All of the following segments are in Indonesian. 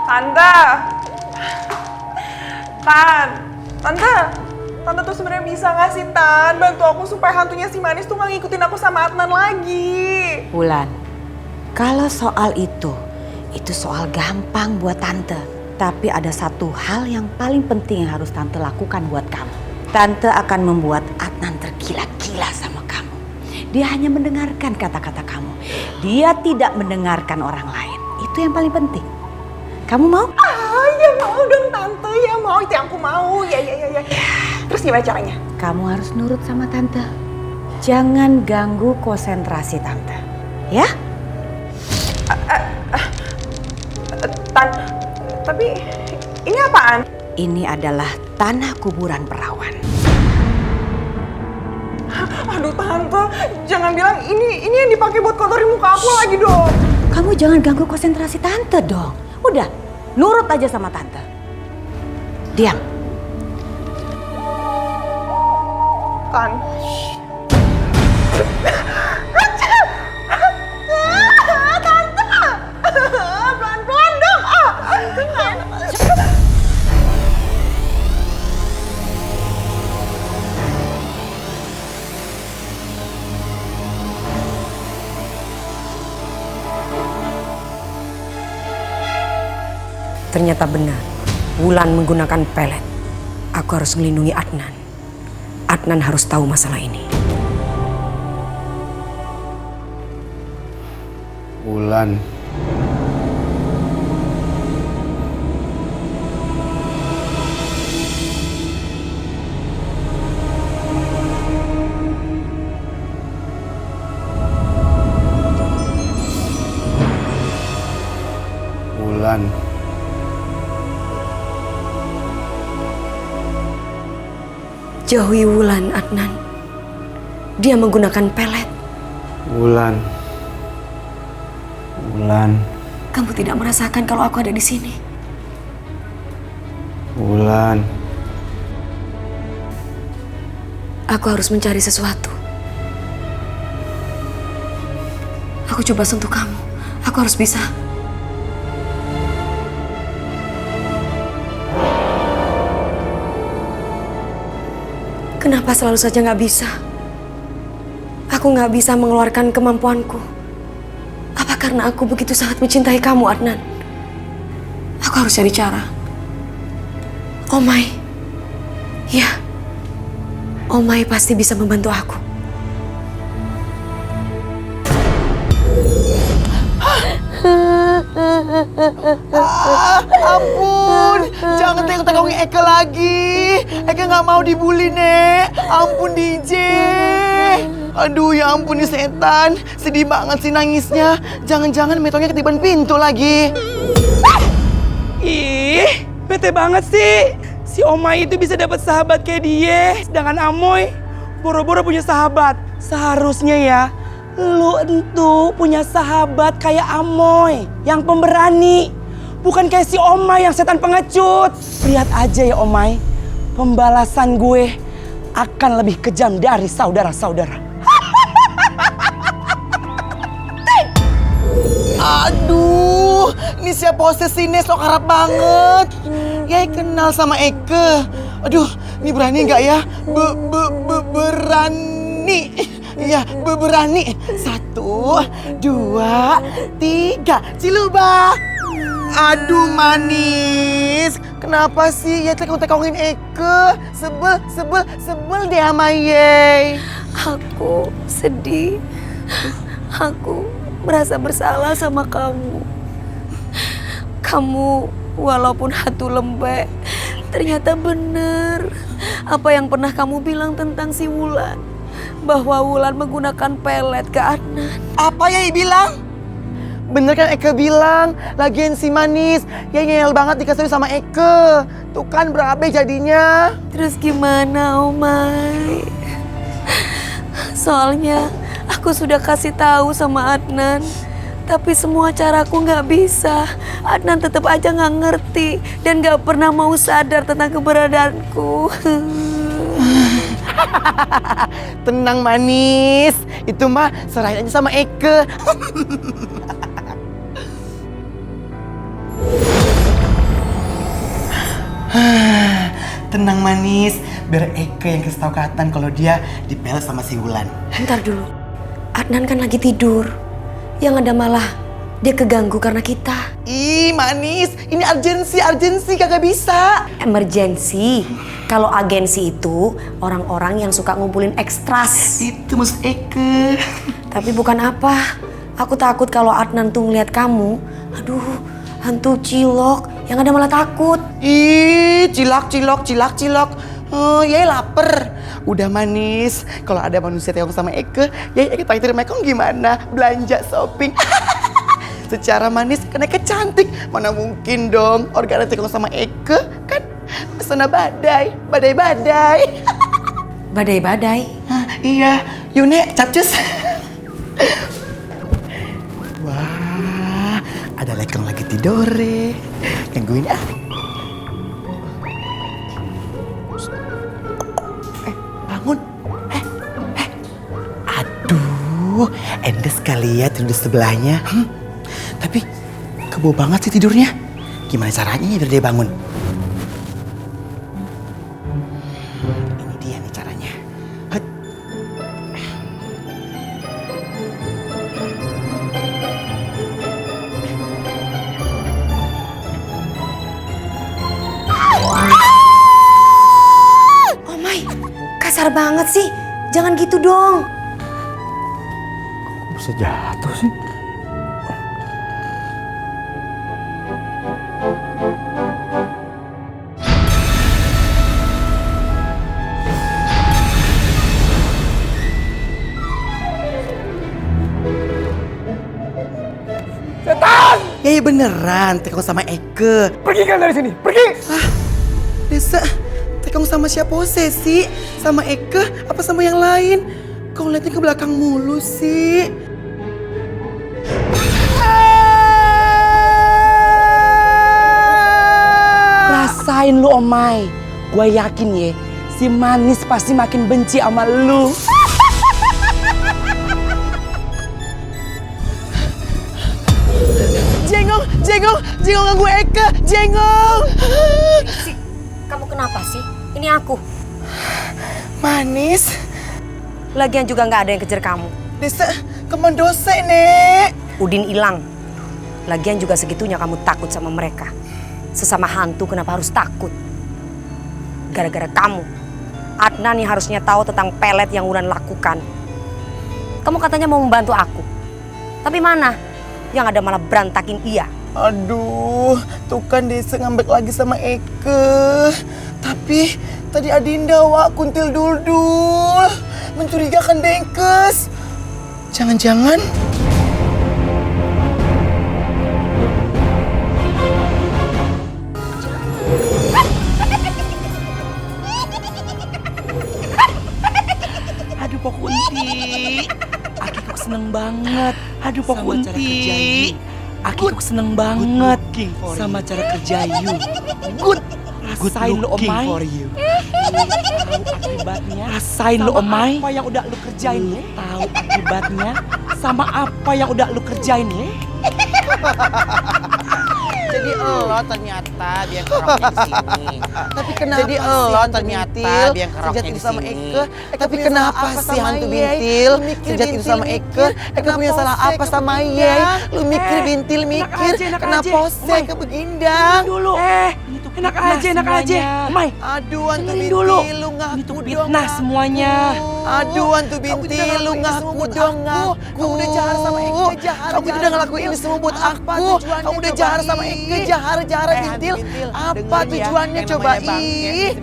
Tante, Tante tuh sebenarnya bisa nggak sih Tan bantu aku supaya hantunya si Manis tuh nggak ngikutin aku sama Adnan lagi. Wulan, kalau soal itu soal gampang buat Tante. Tapi ada satu hal yang paling penting yang harus Tante lakukan buat kamu. Tante akan membuat Adnan tergila-gila sama kamu. Dia hanya mendengarkan kata-kata kamu. Dia tidak mendengarkan orang lain. Itu yang paling penting. Kamu mau? Ya mau dong Tante, ya mau, itu yang aku mau. Ya. Terus gimana caranya? Kamu harus nurut sama Tante. Jangan ganggu konsentrasi Tante. Ya? Tapi ini apaan? Ini adalah tanah kuburan perawan. Aduh Tante, jangan bilang ini yang dipakai buat kotorin muka aku lagi dong. Kamu jangan ganggu konsentrasi Tante dong. Udah, nurut aja sama Tante. Diam. Tan. Tante, pelan-pelan dong. Ternyata benar, Wulan menggunakan pelet. Aku harus melindungi Adnan. Adnan harus tahu masalah ini. Wulan. Wulan. Jauhi Wulan, Adnan. Dia menggunakan pelet. Wulan. Wulan. Kamu tidak merasakan kalau aku ada di sini. Wulan. Aku harus mencari sesuatu. Aku coba sentuh kamu. Aku harus bisa. Kenapa selalu saja nggak bisa? Aku nggak bisa mengeluarkan kemampuanku. Apa karena aku begitu sangat mencintai kamu, Adnan? Aku harus cari cara. Omai. Ya. Omai pasti bisa membantu aku. Ampun, jangan tengok-tengoknya Eka lagi. Eka nggak mau dibully, Nek. Ampun, DJ. Aduh, ya ampun nih setan. Sedih banget sih nangisnya. Jangan-jangan metongnya ketiban pintu lagi. Ih, bete banget sih. Si Omai itu bisa dapat sahabat kayak dia. Sedangkan Amoy boro-boro punya sahabat. Seharusnya ya, lu entu punya sahabat kayak Amoy yang pemberani. Bukan kayak si Omai yang setan pengecut. Lihat aja ya Omai, pembalasan gue akan lebih kejam dari saudara-saudara. Aduh, ini siapa posesinya sok harap banget. Ya kenal sama Eke. Aduh, ini berani nggak ya? Berani. Iya, berani. 1, 2, 3, Ciluba. Aduh, Manis. Kenapa sih ya tekong-tekongin Eke? Sebel deh sama Ye. Aku sedih. Aku merasa bersalah sama kamu. Kamu walaupun hantu lembek, ternyata bener apa yang pernah kamu bilang tentang si Wulan. Bahwa Wulan menggunakan pelet ke Adnan. Apa yang bilang? Bener kan Eke bilang, lagian si Manis ya ngeyel banget dikasih sama Eke. Tuh kan berabe jadinya. Terus gimana, Omai? Soalnya aku sudah kasih tahu sama Adnan, tapi semua caraku nggak bisa. Adnan tetap aja nggak ngerti dan nggak pernah mau sadar tentang keberadaanku. Tenang Manis, itu mah serahin aja sama Eke. Tenang manis, biar Eke yang kasih tahu ke Adnan kalau dia dipel sama si Wulan. Bentar dulu. Adnan kan lagi tidur. Yang ada malah dia keganggu karena kita. Ih manis, ini urgensi kagak bisa. Emergency. Kalau agensi itu orang-orang yang suka ngumpulin ekstras. Itu maksud Eke. Tapi bukan apa. Aku takut kalau Adnan tuh ngeliat kamu. Aduh, hantu cilok. Yang ada malah takut. Ih, cilok. Oh, Yai lapar. Udah manis. Kalau ada manusia Teong sama Eke, Yai Eke traktir Mekong gimana? Belanja shopping. Secara manis kan Eke cantik. Mana mungkin dong organ Teong sama Eke kan pesona badai. Badai-badai. Iya, Yune capcus. Wah, ada lekong lagi tidore. Gangguin ah. Bangun. Aduh, endes kali ya tidur di sebelahnya. Tapi kebo banget sih tidurnya. Gimana caranya ya biar dia bangun? Ini dia nih caranya. Het. Oh my, kasar banget sih. Jangan gitu dong. Kok bisa jatuh sih? Ya beneran, Tekong sama Eke. Pergi kan dari sini, pergi! Desa, Tekong sama siapa sih? Sama Eke apa sama yang lain? Kau liatnya ke belakang mulu sih. Rasain lu Omai. Gue yakin ya, si Manis pasti makin benci sama lu. Jengong ganggu Eke, Jengong. Kamu kenapa sih? Ini aku. Manis, Lagian juga nggak ada yang kejar kamu. Desa, kemana dosa Nek? Udin hilang. Lagian juga segitunya kamu takut sama mereka. Sesama hantu kenapa harus takut? Gara-gara kamu. Adnan yang harusnya tahu tentang pelet yang Wulan lakukan. Kamu katanya mau membantu aku. Tapi mana? Yang ada malah berantakin ia. Aduh, tuh kan Desa ngambek lagi sama Eke. Tapi tadi Adinda wak kuntil dul-dul. Mencurigakan Dengkes. Jangan-jangan... Aduh Pok Kunti, Aki kok seneng banget. Aduh Pok Kunti, Aki kok seneng banget sama cara kerja you. Rasain lu Omai. Tahu akibatnya. Rasain lu Omai. Apa yang udah lu kerjain lu? Tahu akibatnya sama apa yang udah lu kerjain lu? Jadi lo ternyata biang keroknya di sini. Tapi kenapa jadi lo ternyata biang keroknya di sama Eke? Tapi kenapa sih hantu bintil sejak itu sama Eke? Eke punya salah apa sama Ye? Lu mikir bintil mikir. Kenapa sih Eke begindang? Dulu. Enak aja. Omai. Aduh hantu Dengerin bintil dulu. lu Ini ngaku tuh dong. fitnah semuanya. Aduh hantu bintil lu ngaku dong ngaku. Kamu udah jahat sama Eke, jahat. Kamu udah ngelakuin ini semua buat aku. Kamu udah jahat sama Eke, jahat bintil. Apa tujuannya coba ih?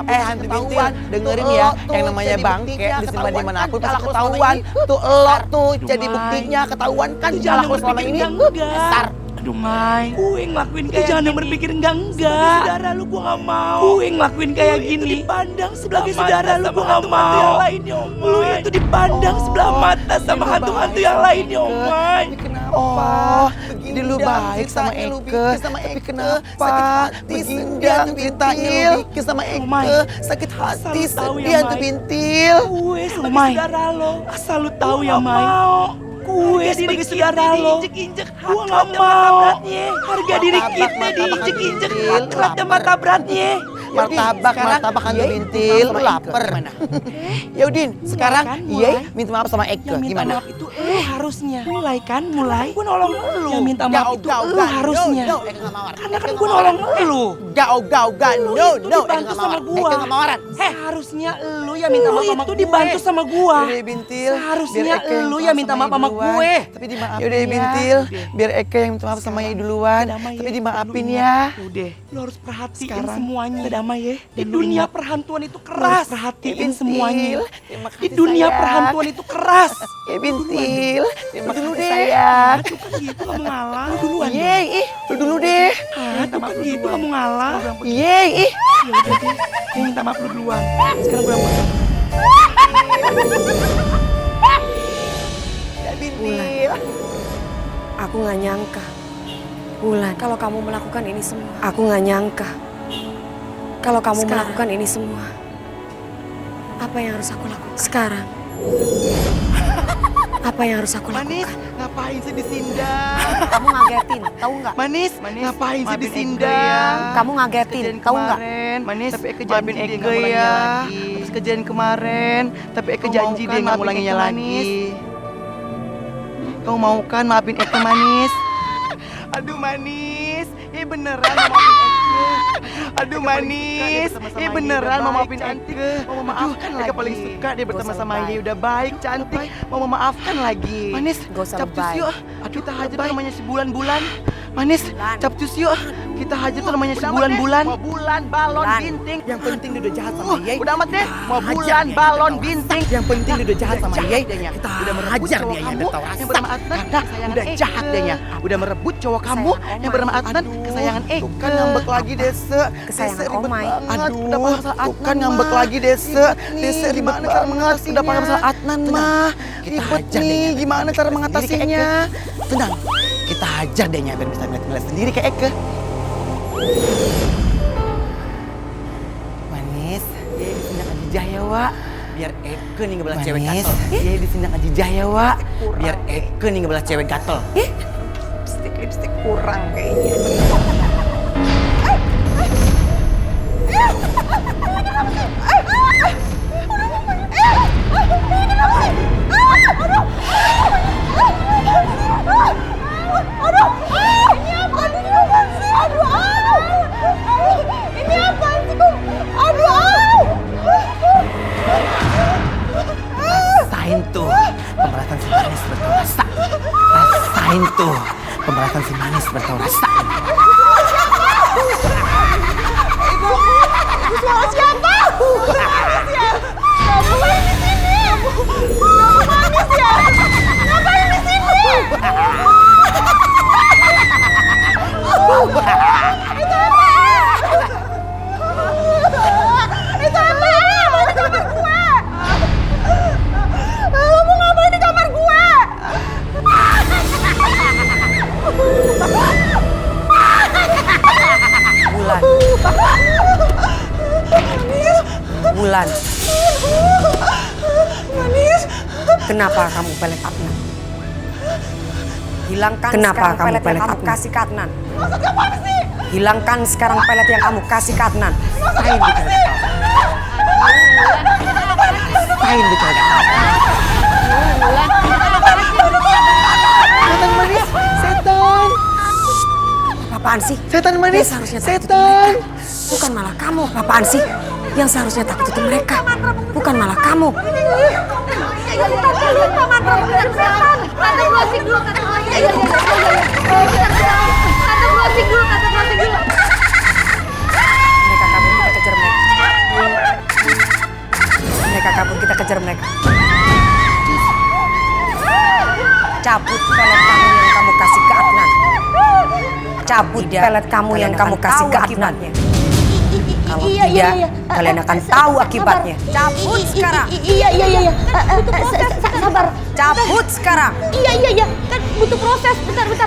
Hantu bintil, dengerin ya, yang namanya bangke disimpan di mana pun pasti ketahuan. Tuh lo tuh jadi buktinya ketahuan kan jalan lo selama ini. Besar. Aduh Mai, gue ngelakuin kayak jangan yang berpikir enggak. Saudara lu gue gak mau. Gue ngelakuin kayak gini. Dipandang sebagai saudara lu gue gak mau. Lu itu dipandang sebelah mata sama hantu-hantu yang lainnya Omai. Oh, jadi lu baik sama Eke, tapi kenapa begindang bintil sama Eke, sakit hati sedih hantu bintil. Gue sebagai saudara lo, asal lu tahu ya Mai. gue diri kita lo. Gue gak mau. Harga diri kita diinjek-injek. Akhlak dan mata beratnya. Martabak hantu bintil, lu lapar. Ya Udin, sekarang iya minta maaf sama Eke, Yang minta gimana? maaf itu harusnya. Mulai. Gue nolong lu. Yang minta maaf itu harusnya. Karena kan gue nolong lu. Gau, no, Dibantu sama gua. Harusnya lu yang minta maaf sama gue. Itu dibantu sama gua. Yaudah Bintil, Seharusnya biar Eke yang lu minta yang minta maaf sama duluan. gue. Tapi dimaafin. Yaudah Bintil, biar Eke yang minta maaf sama Yai duluan. Tapi dimaafin ya. Udah, lu harus perhatiin semuanya. Udah damai ya. Di dunia perhantuan itu keras. Perhatiin semuanya. Di dunia perhantuan itu keras. Ya Bintil, terima kasih deh. sayang. Aduh kan gitu kamu ngalah. Lu duluan. Yeay, lu dulu deh. Aduh kan gitu kamu ngalah. Yeay, Ya udah deh. Gue minta maaf lu duluan. Sekarang gue yang pegang. ya Bintil. Aku nggak nyangka, Wulan, kalau kamu melakukan ini semua. Aku nggak nyangka, kalau kamu melakukan ini semua. Apa yang harus aku lakukan sekarang? Apa yang harus aku Manis, lakukan? ngapain sih disindang? Kamu ngagetin, tahu nggak? Manis, ngapain sih disindang? Kamu ngagetin, tahu nggak? Manis, tapi Eke janji dia nggak ulanginya lagi. Terus kejadian kemarin, tapi Eke janji dia nggak ulanginya lagi. Kamu mau kan maafin Eke, Manis? Aduh Manis, beneran mau maafin Eke. Aduh Manis, beneran mau maafin Eke. Mau memaafkan lagi. Eke paling suka dia berteman sama Ye, udah baik, cantik. Mau memaafkan lagi. Manis, Gak usah capcus lebay. yuk. Aduh, kita hajar tuh namanya si bulan-bulan. Manis, capcus yuk. Kita hajar tuh namanya si bulan-bulan. Mau bulan, balon, binting. Yang penting dia udah jahat sama Ye. Udah amat deh. Mau bulan, balon, binting. Yang penting dia udah jahat sama Ye. Kita udah merebut cowok kamu yang bernama Adnan. Udah jahat dehnya. Udah merebut cowok kamu yang bernama Adnan. Kesayangan Kan ngambek lagi Dese. Kesayangan Dese ribet Omai. banget. Aduh, udah masalah Adnan. Kan ngambek lagi Dese. Dese ribet banget. Udah pakai masalah Adnan mah. Ribet nih. Gimana cara mengatasinya? Tenang. Kita hajar dehnya biar bisa ngeliat sendiri kayak Eke. Manis, ya disindak aja Jaya, Wak. Biar Eke nih ngebelah cewek gatel. Ya disindak aja Jaya, Wak. Biar Eke nih ngebelah cewek gatel. Lipstick kurang kayaknya. Rasain tuh pemberatan si manis bertau rasa. Rasain tuh pemberatan si manis bertau rasa. Suara siapa? Ngapain di sini? Manis ya? Ngapain di sini? Itu apa? Mau di kamar gue? Lo mau ngapain di kamar gue? Wulan. Wulan. Manis. Kenapa kamu pelet Adnan? Hilangkan Kenapa sekarang kamu pelet yang pelet kamu Adnan? kasih ke Adnan. Maksudnya apa sih? Hilangkan sekarang pelet yang kamu kasih ke Adnan. Maksudnya apa sih? Rasain tuh cewek gatel. Setan manis, setan. Apaan sih? Setan manis, Yang seharusnya takut itu setan. mereka. Bukan malah kamu. Apaan sih? Yang seharusnya takut itu mereka. Bukan malah kamu. Mereka kabur, kita kejar mereka. Mereka kabur, kita kejar mereka. Cabut pelet kamu yang kamu kasih ke Adnan. Cabut pelet kamu yang kamu kasih ke Adnan. Kalau tidak, kalian akan tahu akibatnya. Cabut sekarang. Iya. Sabar. Cabut sekarang. Iya. Kan butuh proses. Bentar.